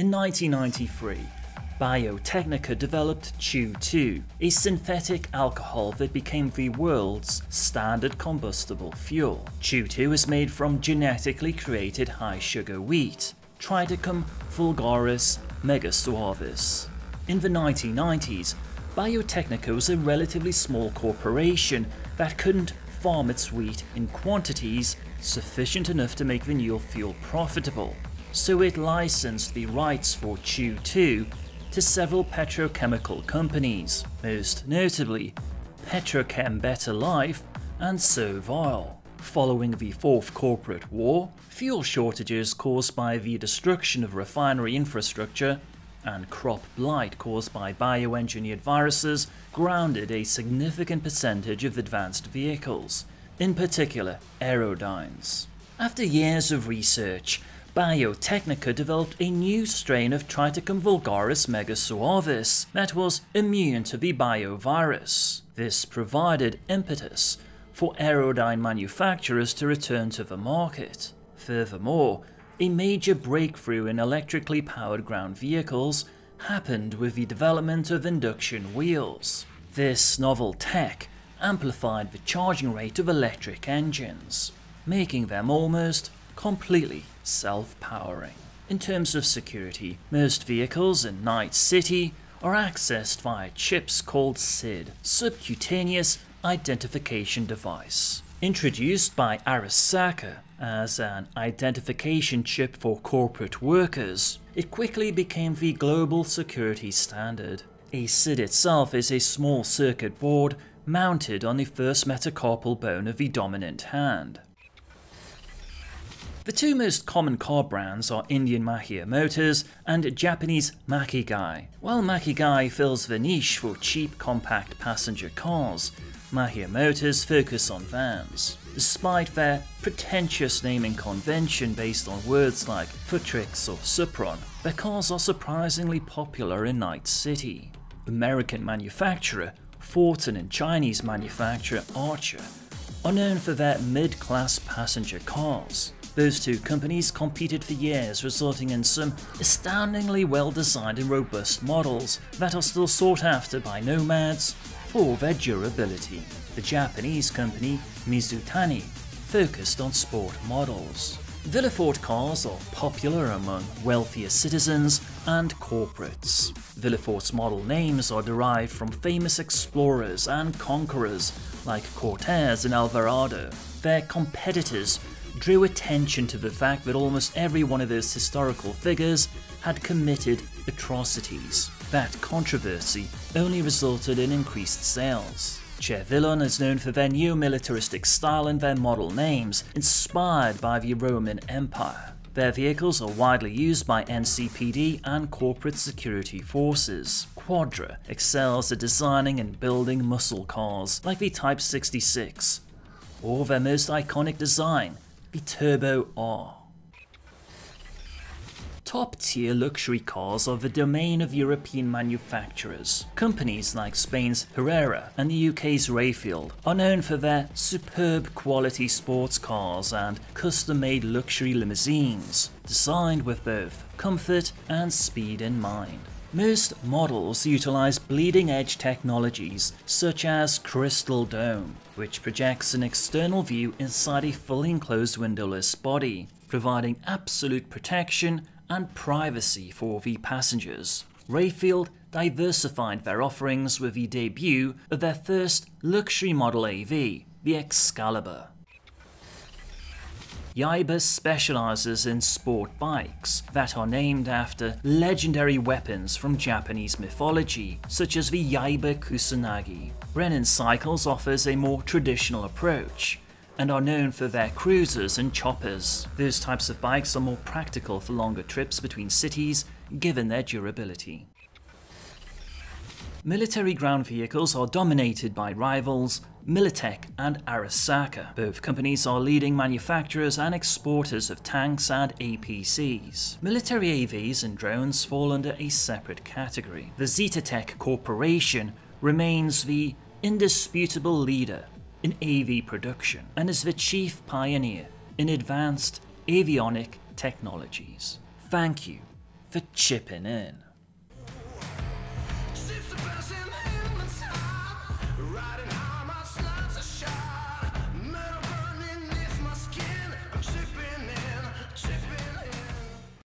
In 1993, Biotechnica developed Choom, a synthetic alcohol that became the world's standard combustible fuel. Choom is made from genetically created high-sugar wheat, Triticum vulgaris megasuavis. In the 1990s, Biotechnica was a relatively small corporation that couldn't farm its wheat in quantities sufficient enough to make the new fuel profitable, so it licensed the rights for Choom to several petrochemical companies, most notably Petrochem Better Life and Sovol. Following the Fourth Corporate War, fuel shortages caused by the destruction of refinery infrastructure and crop blight caused by bioengineered viruses grounded a significant percentage of advanced vehicles, in particular aerodynes. After years of research, Biotechnica developed a new strain of Triticum vulgaris megasuavis that was immune to the biovirus. This provided impetus for aerodyne manufacturers to return to the market. Furthermore, a major breakthrough in electrically powered ground vehicles happened with the development of induction wheels. This novel tech amplified the charging rate of electric engines, making them almost completely self-powering. In terms of security, most vehicles in Night City are accessed via chips called SID, Subcutaneous Identification Device. Introduced by Arasaka as an identification chip for corporate workers, it quickly became the global security standard. A SID itself is a small circuit board mounted on the first metacarpal bone of the dominant hand. The two most common car brands are Indian Mahia Motors and Japanese Makigai. While Makigai fills the niche for cheap compact passenger cars, Mahia Motors focus on vans. Despite their pretentious naming convention based on words like Futrix or Supron, their cars are surprisingly popular in Night City. American manufacturer Fortin and Chinese manufacturer Archer are known for their mid-class passenger cars. Those two companies competed for years, resulting in some astoundingly well-designed and robust models that are still sought after by nomads for their durability. The Japanese company Mizutani focused on sport models. Villefort cars are popular among wealthier citizens and corporates. Villefort's model names are derived from famous explorers and conquerors like Cortez and Alvarado. Their competitors drew attention to the fact that almost every one of those historical figures had committed atrocities. That controversy only resulted in increased sales. Chervillon is known for their neo-militaristic style and their model names, inspired by the Roman Empire. Their vehicles are widely used by NCPD and corporate security forces. Quadra excels at designing and building muscle cars like the Type 66, or their most iconic design, the Turbo R. Top-tier luxury cars are the domain of European manufacturers. Companies like Spain's Herrera and the UK's Rayfield are known for their superb quality sports cars and custom-made luxury limousines, designed with both comfort and speed in mind. Most models utilize bleeding-edge technologies such as Crystal Dome, which projects an external view inside a fully enclosed windowless body, providing absolute protection and privacy for the passengers. Rayfield diversified their offerings with the debut of their first luxury model AV, the Excalibur. Yaiba specializes in sport bikes that are named after legendary weapons from Japanese mythology, such as the Yaiba Kusanagi. Brennan Cycles offers a more traditional approach and are known for their cruisers and choppers. Those types of bikes are more practical for longer trips between cities, given their durability. Military ground vehicles are dominated by rivals Militech and Arasaka. Both companies are leading manufacturers and exporters of tanks and APCs. Military AVs and drones fall under a separate category. The Zetatech Corporation remains the indisputable leader in AV production and is the chief pioneer in advanced avionic technologies. Thank you for Chippin In.